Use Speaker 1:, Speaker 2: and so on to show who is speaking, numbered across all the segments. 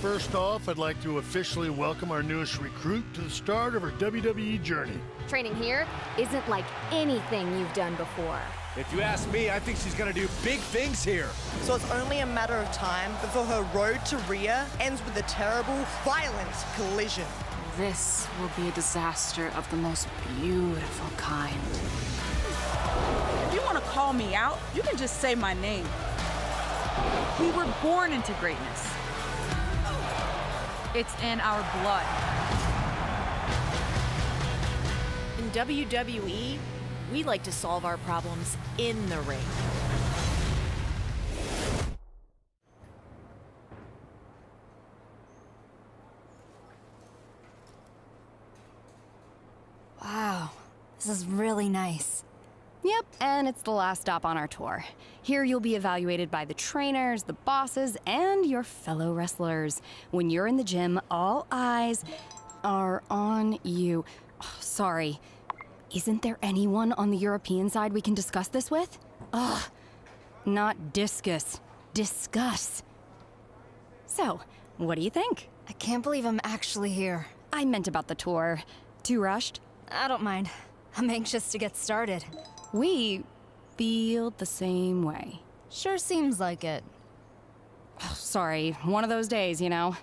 Speaker 1: First off, I'd like to officially welcome our newest recruit to the start of her WWE journey.
Speaker 2: Training here isn't like anything you've done before.
Speaker 3: If you ask me, I think she's gonna do big things here.
Speaker 4: So it's only a matter of time before her road to Rhea ends with a terrible, violent collision.
Speaker 5: This will be a disaster of the most beautiful kind.
Speaker 6: If you want to call me out, you can just say my name. We were born into greatness. It's in our blood.
Speaker 7: In WWE, we like to solve our problems in the ring.
Speaker 8: Wow, this is really nice. Yep, and it's the last stop on our tour. Here you'll be evaluated by the trainers, the bosses, and your fellow wrestlers. When you're in the gym, all eyes are on you. Oh, sorry, isn't there anyone on the European side we can discuss this with? Ugh, not discuss, discuss. So, what do you think? I can't believe I'm actually here. I meant about the tour. Too rushed?
Speaker 9: I don't mind. I'm anxious to get started.
Speaker 8: We feel the same way.
Speaker 9: Sure seems like it.
Speaker 8: Oh, sorry, one of those days, you know.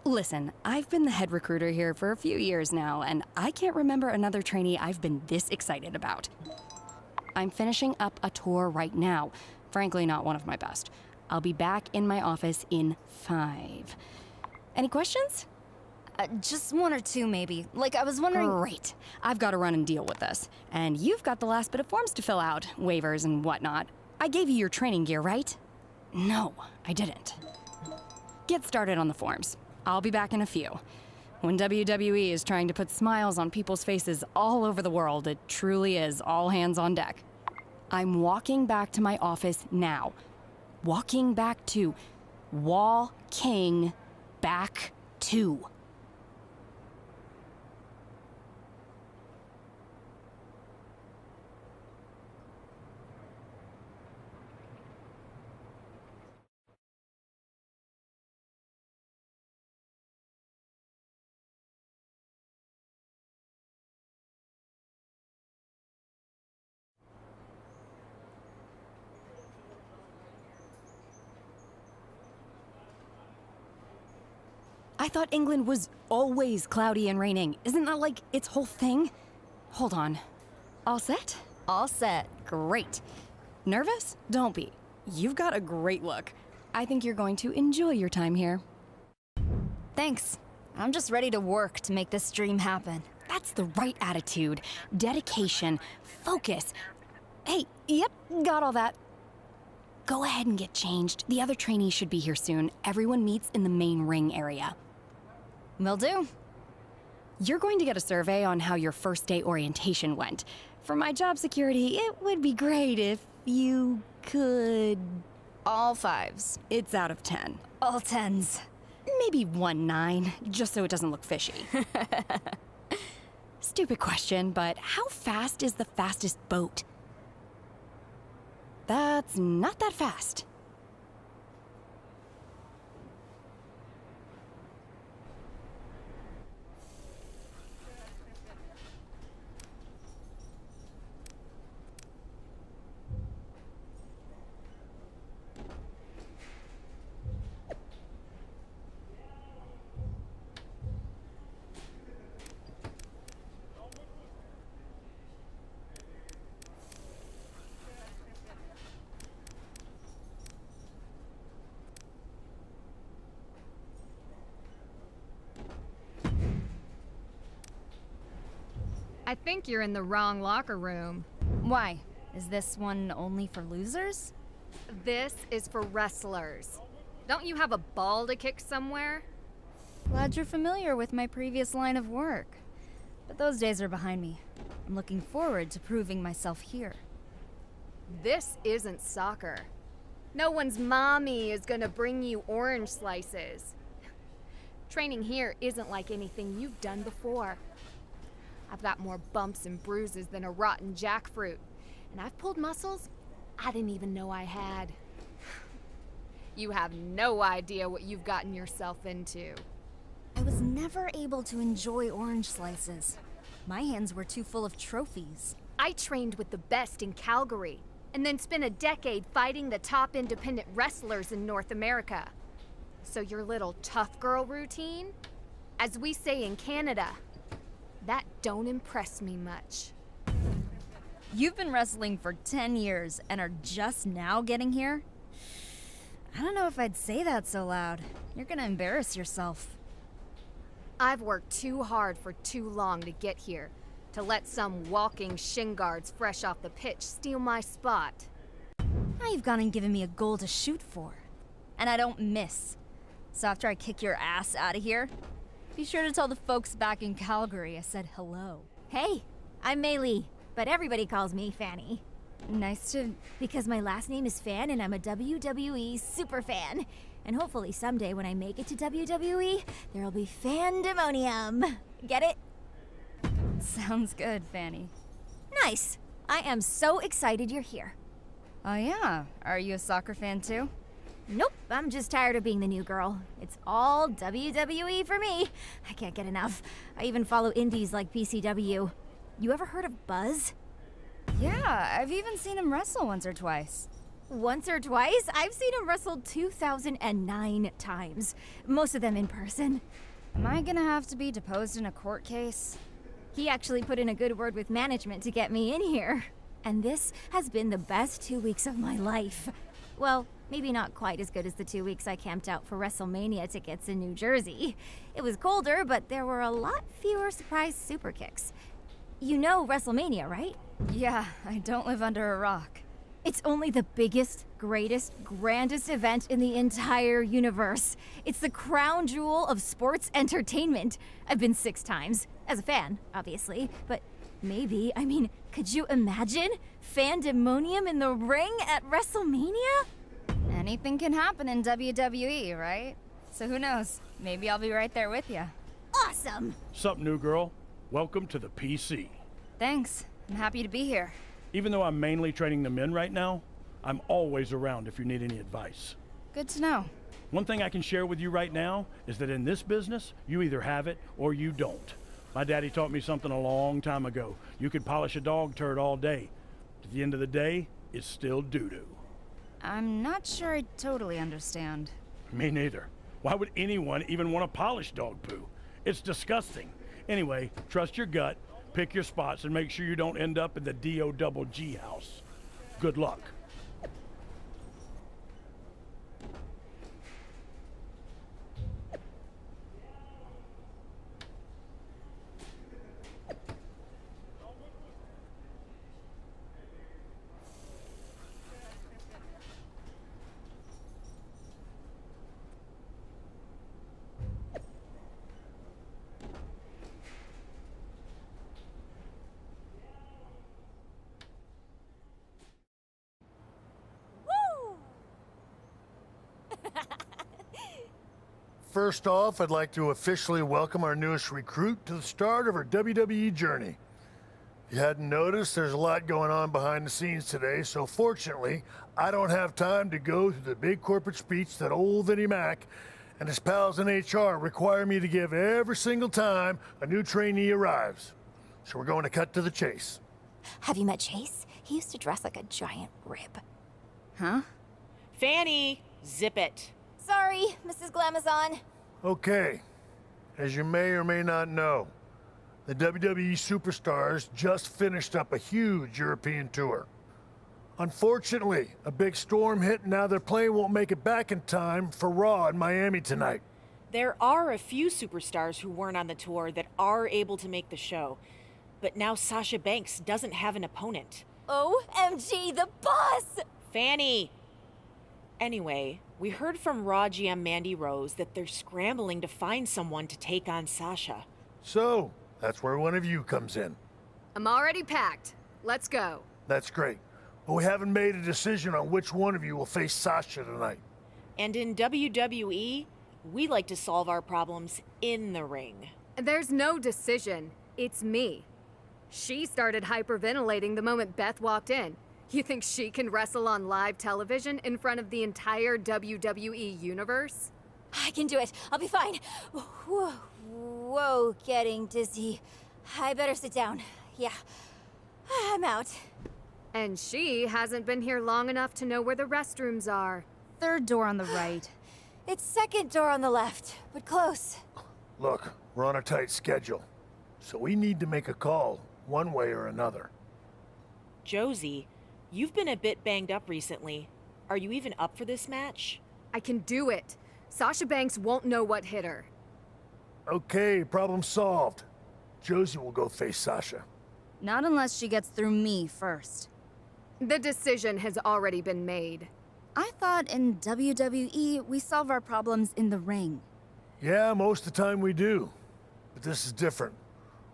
Speaker 8: Listen, I've been the head recruiter here for a few years now, and I can't remember another trainee I've been this excited about. I'm finishing up a tour right now. Frankly, not one of my best. I'll be back in my office in 5. Any questions?
Speaker 9: Just one or two, maybe. Like, I was wondering...
Speaker 8: Great. I've got to run and deal with this. And you've got the last bit of forms to fill out, waivers and whatnot. I gave you your training gear, right? No, I didn't. Get started on the forms. I'll be back in a few. When WWE is trying to put smiles on people's faces all over the world, it truly is all hands on deck. I'm walking back to my office now. Walking back to... Walking back to... I thought England was always cloudy and raining. Isn't that like its whole thing? Hold on. All set?
Speaker 9: All set.
Speaker 8: Great. Nervous? Don't be. You've got a great look. I think you're going to enjoy your time here.
Speaker 9: Thanks. I'm just ready to work to make this dream happen.
Speaker 8: That's the right attitude. Dedication. Focus. Hey, yep, got all that. Go ahead and get changed. The other trainees should be here soon. Everyone meets in the main ring area.
Speaker 9: Will do.
Speaker 8: You're going to get a survey on how your first day orientation went. For my job security, it would be great if you could...
Speaker 9: All 5s.
Speaker 8: It's out of 10.
Speaker 9: All 10s.
Speaker 8: Maybe 1 9, just so it doesn't look fishy. Stupid question, but how fast is the fastest boat? That's not that fast.
Speaker 2: I think you're in the wrong locker room.
Speaker 9: Why? Is this one only for losers?
Speaker 2: This is for wrestlers. Don't you have a ball to kick somewhere?
Speaker 9: Glad you're familiar with my previous line of work. But those days are behind me. I'm looking forward to proving myself here.
Speaker 2: This isn't soccer. No one's mommy is gonna bring you orange slices. Training here isn't like anything you've done before. I've got more bumps and bruises than a rotten jackfruit. And I've pulled muscles I didn't even know I had. You have no idea what you've gotten yourself into.
Speaker 9: I was never able to enjoy orange slices. My hands were too full of trophies.
Speaker 2: I trained with the best in Calgary, and then spent a decade fighting the top independent wrestlers in North America. So your little tough girl routine? As we say in Canada, that don't impress me much.
Speaker 9: You've been wrestling for 10 years and are just now getting here? I don't know if I'd say that so loud. You're gonna embarrass yourself.
Speaker 2: I've worked too hard for too long to get here, to let some walking shin guards fresh off the pitch steal my spot.
Speaker 9: Now you've gone and given me a goal to shoot for. And I don't miss. So after I kick your ass out of here, be sure to tell the folks back in Calgary I said hello.
Speaker 10: Hey, I'm Mei Lee, but everybody calls me Fanny.
Speaker 9: Nice to...
Speaker 10: Because my last name is Fan and I'm a WWE super fan. And hopefully someday when I make it to WWE, there'll be fandemonium. Get it?
Speaker 9: Sounds good, Fanny.
Speaker 10: Nice. I am so excited you're here.
Speaker 9: Oh yeah? Are you a soccer fan too?
Speaker 10: Nope, I'm just tired of being the new girl. It's all WWE for me. I can't get enough. I even follow indies like PCW. You ever heard of Buzz?
Speaker 9: Yeah, I've even seen him wrestle once or twice.
Speaker 10: Once or twice? I've seen him wrestle 2,009 times. Most of them in person.
Speaker 9: Am I gonna have to be deposed in a court case?
Speaker 10: He actually put in a good word with management to get me in here. And this has been the best 2 weeks of my life. Well, maybe not quite as good as the 2 weeks I camped out for WrestleMania tickets in New Jersey. It was colder, but there were a lot fewer surprise super kicks. You know WrestleMania, right?
Speaker 9: Yeah, I don't live under a rock.
Speaker 10: It's only the biggest, greatest, grandest event in the entire universe. It's the crown jewel of sports entertainment. I've been 6 times, as a fan, obviously, but maybe, could you imagine? Fandemonium in the ring at WrestleMania?
Speaker 9: Anything can happen in WWE, right? So who knows? Maybe I'll be right there with you.
Speaker 10: Awesome!
Speaker 1: Sup, new girl? Welcome to the PC.
Speaker 9: Thanks. I'm happy to be here.
Speaker 1: Even though I'm mainly training the men right now, I'm always around if you need any advice.
Speaker 9: Good to know.
Speaker 1: One thing I can share with you right now is that in this business, you either have it or you don't. My daddy taught me something a long time ago. You could polish a dog turd all day. At the end of the day, it's still doo-doo.
Speaker 9: I'm not sure I totally understand.
Speaker 1: Me neither. Why would anyone even want to polish dog poo? It's disgusting. Anyway, trust your gut, pick your spots, and make sure you don't end up in the D-O-double-G house. Good luck. First off, I'd like to officially welcome our newest recruit to the start of her WWE journey. If you hadn't noticed, there's a lot going on behind the scenes today, so fortunately, I don't have time to go through the big corporate speech that old Vinnie Mac and his pals in HR require me to give every single time a new trainee arrives. So we're going to cut to the chase.
Speaker 10: Have you met Chase? He used to dress like a giant rib.
Speaker 9: Huh?
Speaker 7: Fanny, zip it.
Speaker 10: Sorry, Mrs. Glamazon.
Speaker 1: Okay, as you may or may not know, the WWE superstars just finished up a huge European tour. Unfortunately, a big storm hit and now their plane won't make it back in time for Raw in Miami tonight.
Speaker 7: There are a few superstars who weren't on the tour that are able to make the show. But now Sasha Banks doesn't have an opponent.
Speaker 10: OMG, the boss!
Speaker 7: Fanny! Anyway, we heard from Raw GM Mandy Rose that they're scrambling to find someone to take on Sasha.
Speaker 1: So, that's where one of you comes in.
Speaker 2: I'm already packed. Let's go.
Speaker 1: That's great. But we haven't made a decision on which one of you will face Sasha tonight.
Speaker 7: And in WWE, we like to solve our problems in the ring.
Speaker 2: There's no decision. It's me. She started hyperventilating the moment Beth walked in. You think she can wrestle on live television in front of the entire WWE universe?
Speaker 10: I can do it. I'll be fine. Whoa, whoa, getting dizzy. I better sit down. Yeah, I'm out.
Speaker 2: And she hasn't been here long enough to know where the restrooms are.
Speaker 8: Third door on the right.
Speaker 10: It's second door on the left, but close.
Speaker 1: Look, we're on a tight schedule, so we need to make a call, one way or another.
Speaker 7: Josie, you've been a bit banged up recently. Are you even up for this match?
Speaker 2: I can do it. Sasha Banks won't know what hit her.
Speaker 1: Okay, problem solved. Josie will go face Sasha.
Speaker 8: Not unless she gets through me first.
Speaker 2: The decision has already been made.
Speaker 8: I thought in WWE, we solve our problems in the ring.
Speaker 1: Yeah, most of the time we do. But this is different.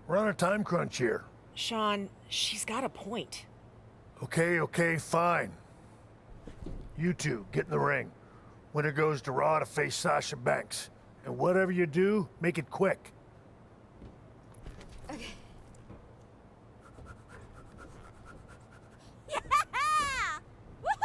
Speaker 1: We're on a time crunch here.
Speaker 7: Sean, she's got a point.
Speaker 1: Okay, fine. You two, get in the ring. Winner goes to Raw to face Sasha Banks. And whatever you do, make it quick.
Speaker 10: Okay. Woohoo!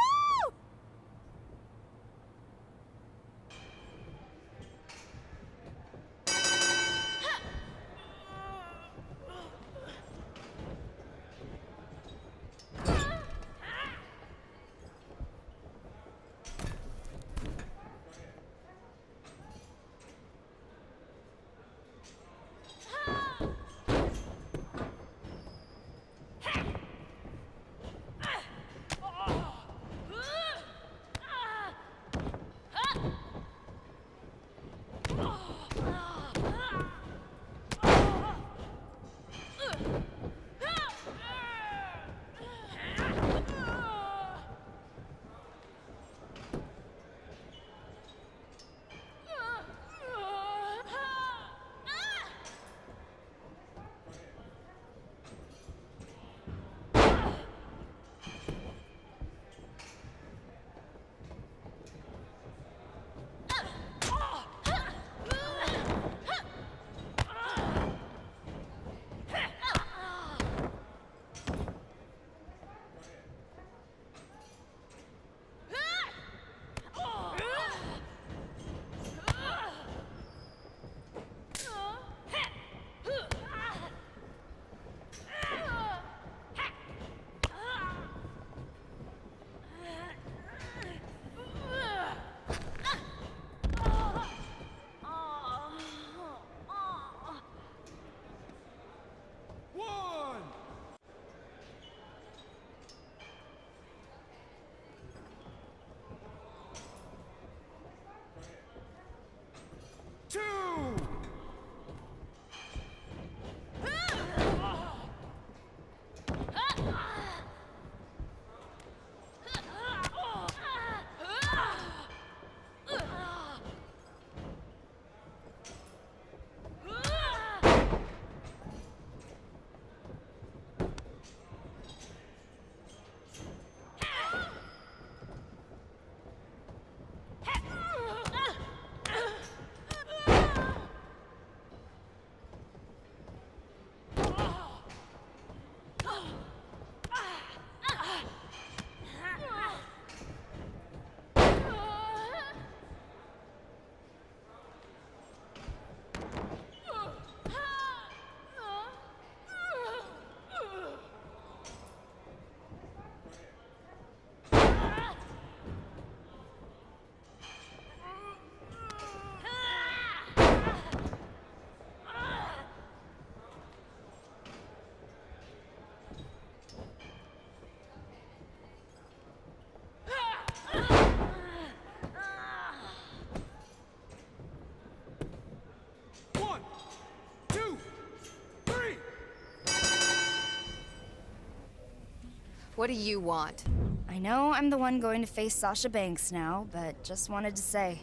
Speaker 2: What do you want?
Speaker 8: I know I'm the one going to face Sasha Banks now, but just wanted to say,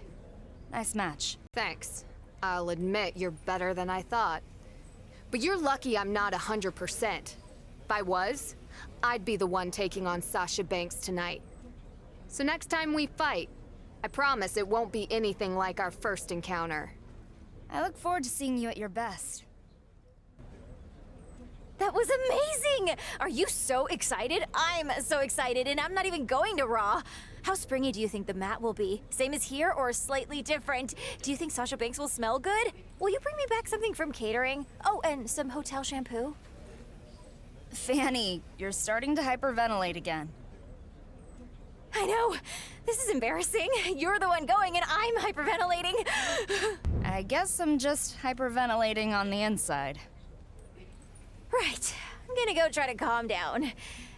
Speaker 8: nice match.
Speaker 2: Thanks. I'll admit you're better than I thought. But you're lucky I'm not 100%. If I was, I'd be the one taking on Sasha Banks tonight. So next time we fight, I promise it won't be anything like our first encounter.
Speaker 8: I look forward to seeing you at your best.
Speaker 10: That was amazing! Are you so excited? I'm so excited, and I'm not even going to Raw. How springy do you think the mat will be? Same as here or slightly different? Do you think Sasha Banks will smell good? Will you bring me back something from catering? Oh, and some hotel shampoo?
Speaker 8: Fanny, you're starting to hyperventilate again.
Speaker 10: I know. This is embarrassing. You're the one going and I'm hyperventilating.
Speaker 8: I guess I'm just hyperventilating on the inside.
Speaker 10: Right. I'm gonna go try to calm down.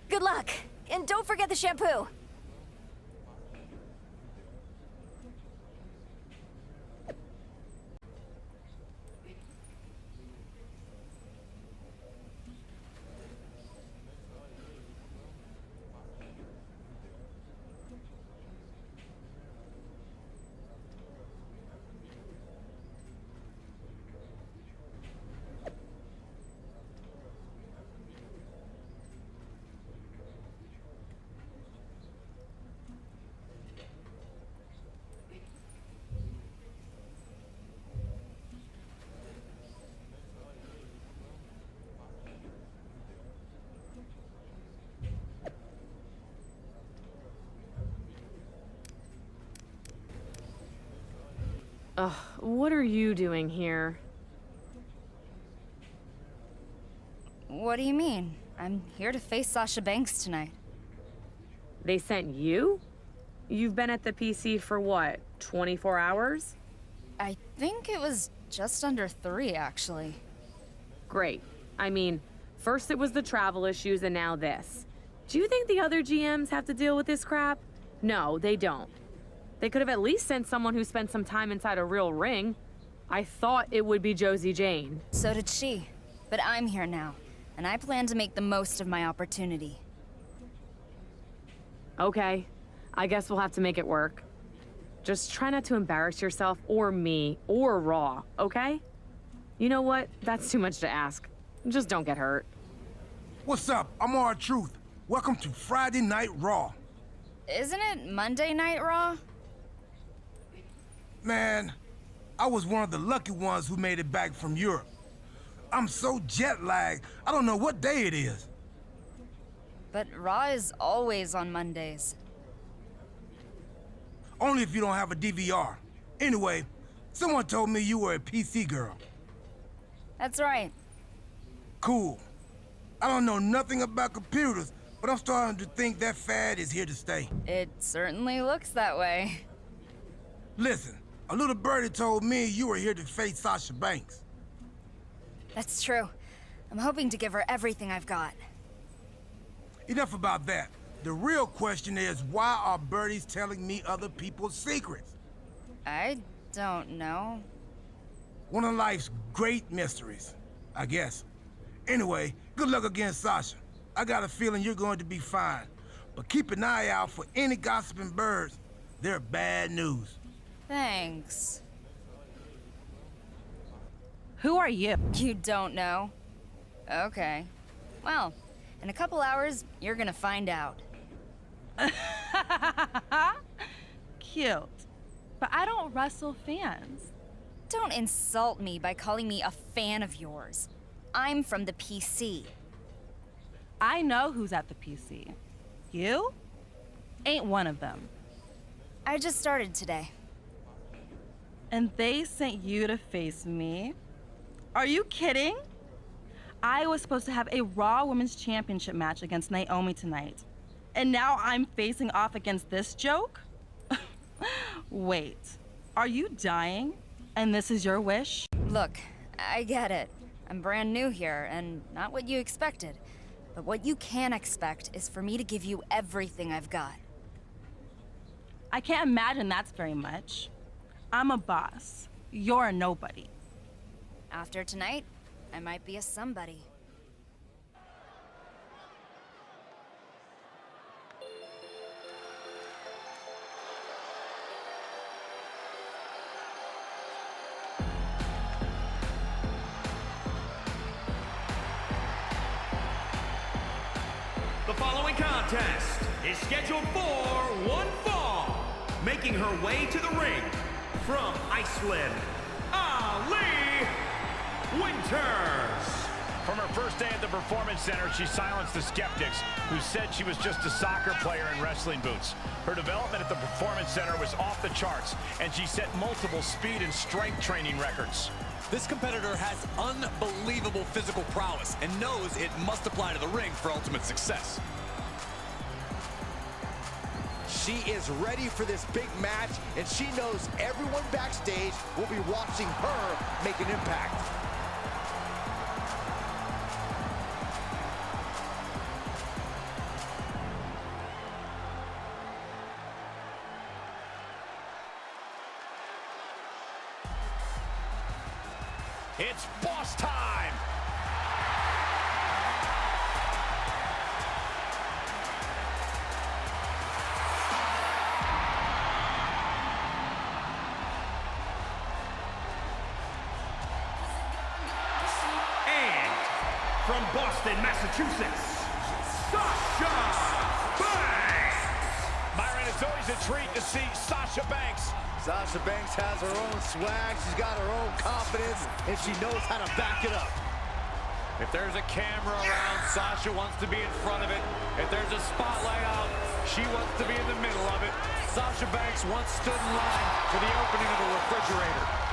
Speaker 10: Good luck. And don't forget the shampoo.
Speaker 11: Ugh, what are you doing here?
Speaker 8: What do you mean? I'm here to face Sasha Banks tonight.
Speaker 11: They sent you? You've been at the PC for what, 24 hours?
Speaker 8: I think it was just under 3, actually.
Speaker 11: Great. I mean, first it was the travel issues and now this. Do you think the other GMs have to deal with this crap? No, they don't. They could have at least sent someone who spent some time inside a real ring. I thought it would be Josie Jane.
Speaker 8: So did she. But I'm here now, and I plan to make the most of my opportunity.
Speaker 11: Okay, I guess we'll have to make it work. Just try not to embarrass yourself or me or Raw, okay? You know what? That's too much to ask. Just don't get hurt.
Speaker 12: What's up? I'm R-Truth. Welcome to Friday Night Raw.
Speaker 8: Isn't it Monday Night Raw?
Speaker 12: Man, I was one of the lucky ones who made it back from Europe. I'm so jet-lagged, I don't know what day it is.
Speaker 8: But Raw is always on Mondays.
Speaker 12: Only if you don't have a DVR. Anyway, someone told me you were a PC girl.
Speaker 8: That's right.
Speaker 12: Cool. I don't know nothing about computers, but I'm starting to think that fad is here to stay.
Speaker 8: It certainly looks that way.
Speaker 12: Listen, a little birdie told me you were here to face Sasha Banks.
Speaker 8: That's true. I'm hoping to give her everything I've got.
Speaker 12: Enough about that. The real question is, why are birdies telling me other people's secrets?
Speaker 8: I don't know.
Speaker 12: One of life's great mysteries, I guess. Anyway, good luck against Sasha. I got a feeling you're going to be fine. But keep an eye out for any gossiping birds. They're bad news.
Speaker 8: Thanks.
Speaker 6: Who are you?
Speaker 8: You don't know? Okay. Well, in a couple hours, you're gonna find out.
Speaker 6: Cute. But I don't wrestle fans.
Speaker 8: Don't insult me by calling me a fan of yours. I'm from the PC.
Speaker 6: I know who's at the PC. You? Ain't one of them.
Speaker 8: I just started today.
Speaker 6: And they sent you to face me? Are you kidding? I was supposed to have a Raw Women's Championship match against Naomi tonight. And now I'm facing off against this joke? Wait, are you dying? And this is your wish?
Speaker 8: Look, I get it. I'm brand new here, and not what you expected. But what you can expect is for me to give you everything I've got.
Speaker 6: I can't imagine that's very much. I'm a boss. You're a nobody.
Speaker 8: After tonight, I might be a somebody.
Speaker 3: The following contest is scheduled for one fall. Making her way to the ring from Iceland, Ari Winters.
Speaker 13: From her first day at the Performance Center, she silenced the skeptics who said she was just a soccer player in wrestling boots. Her development at the Performance Center was off the charts, and she set multiple speed and strength training records.
Speaker 14: This competitor has unbelievable physical prowess and knows it must apply to the ring for ultimate success.
Speaker 15: She is ready for this big match, and she knows everyone backstage will be watching her make an impact.
Speaker 13: It's boss time!
Speaker 3: And from Boston, Massachusetts, Sasha Banks!
Speaker 13: Byron, it's always a treat to see Sasha Banks.
Speaker 15: Sasha Banks has her own swag, she's got her own confidence, and she knows how to back it up.
Speaker 14: If there's a camera around, Sasha wants to be in front of it. If there's a spotlight out, she wants to be in the middle of it. Sasha Banks once stood in line for the opening of a refrigerator.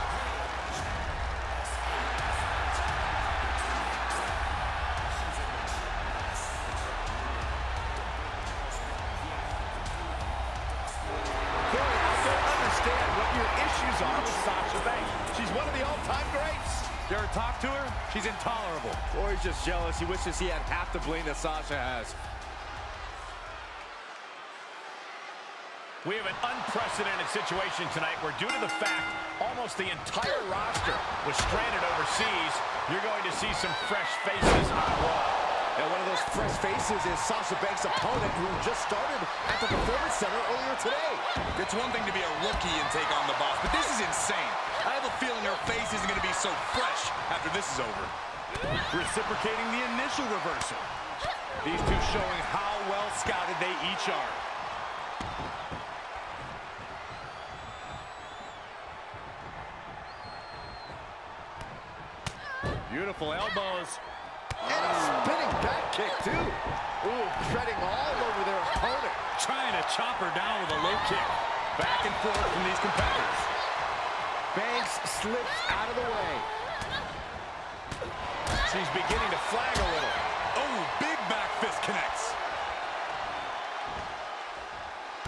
Speaker 13: You ever talk to her? She's intolerable.
Speaker 15: Or he's just jealous. He wishes he had half the bling that Sasha has.
Speaker 13: We have an unprecedented situation tonight where, due to the fact almost the entire roster was stranded overseas, you're going to see some fresh faces on Raw.
Speaker 15: And one of those fresh faces is Sasha Banks' opponent, who just started at the Performance Center earlier today.
Speaker 14: It's one thing to be a rookie and take on the boss, but this is insane. I have a feeling her face isn't going to be so fresh after this is over.
Speaker 13: Reciprocating the initial reversal. These two showing how well scouted they each are. Beautiful elbows.
Speaker 15: And a spinning back kick, too. Ooh, treading all over their opponent.
Speaker 13: Trying to chop her down with a low kick. Back and forth from these competitors.
Speaker 15: Banks slips out of the way.
Speaker 13: She's beginning to flag a little.
Speaker 14: Oh, big back fist connects.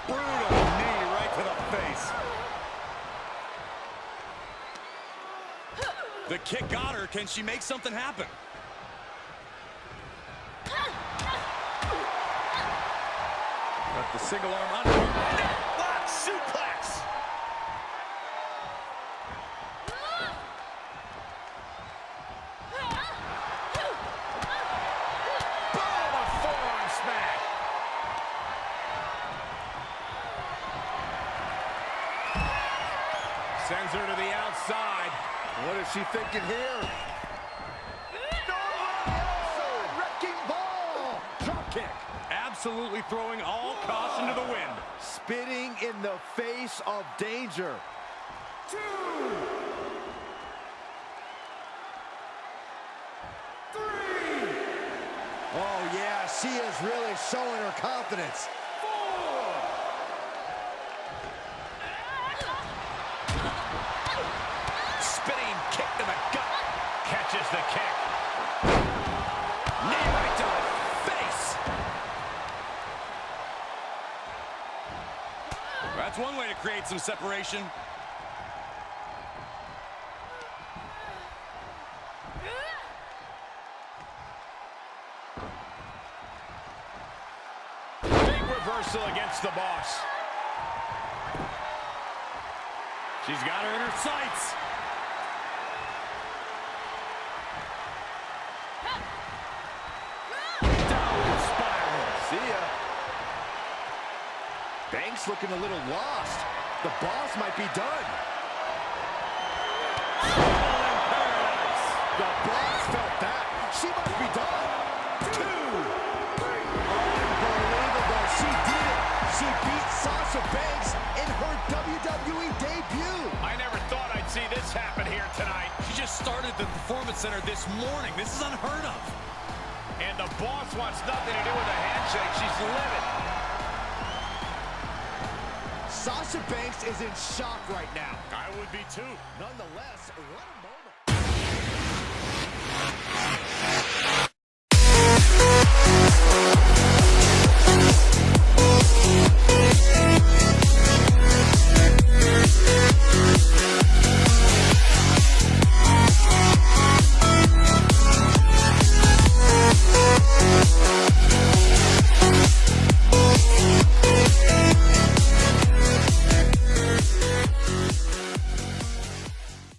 Speaker 13: Brutal knee right to the face.
Speaker 14: The kick got her. Can she make something happen?
Speaker 13: Got the single arm under. Neckblock suplex. Boom, a forearm smash. Sends her to the outside.
Speaker 15: What is she thinking here? Wrecking ball! Drop kick.
Speaker 13: Absolutely throwing all caution to the wind.
Speaker 15: Spitting in the face of danger. 2. 3. Oh, yeah, she is really showing her confidence. 4.
Speaker 13: Spinning kick to the gut. Catches the kick. Knee right to the face.
Speaker 14: That's one way to create some separation.
Speaker 13: Big reversal against the boss. She's got her in her sights. Downward spiral.
Speaker 15: See ya. Banks looking a little lost. The boss might be done. The boss felt that. She might be done. 2. Unbelievable. She did it. She beat Sasha Banks in her WWE debut.
Speaker 13: I never thought I'd see this this happen here tonight.
Speaker 14: She just started the Performance Center this morning. This is unheard of.
Speaker 13: And the boss wants nothing to do with a handshake. She's livid.
Speaker 15: Sasha Banks is in shock right now.
Speaker 13: I would be too.
Speaker 15: Nonetheless, what a moment.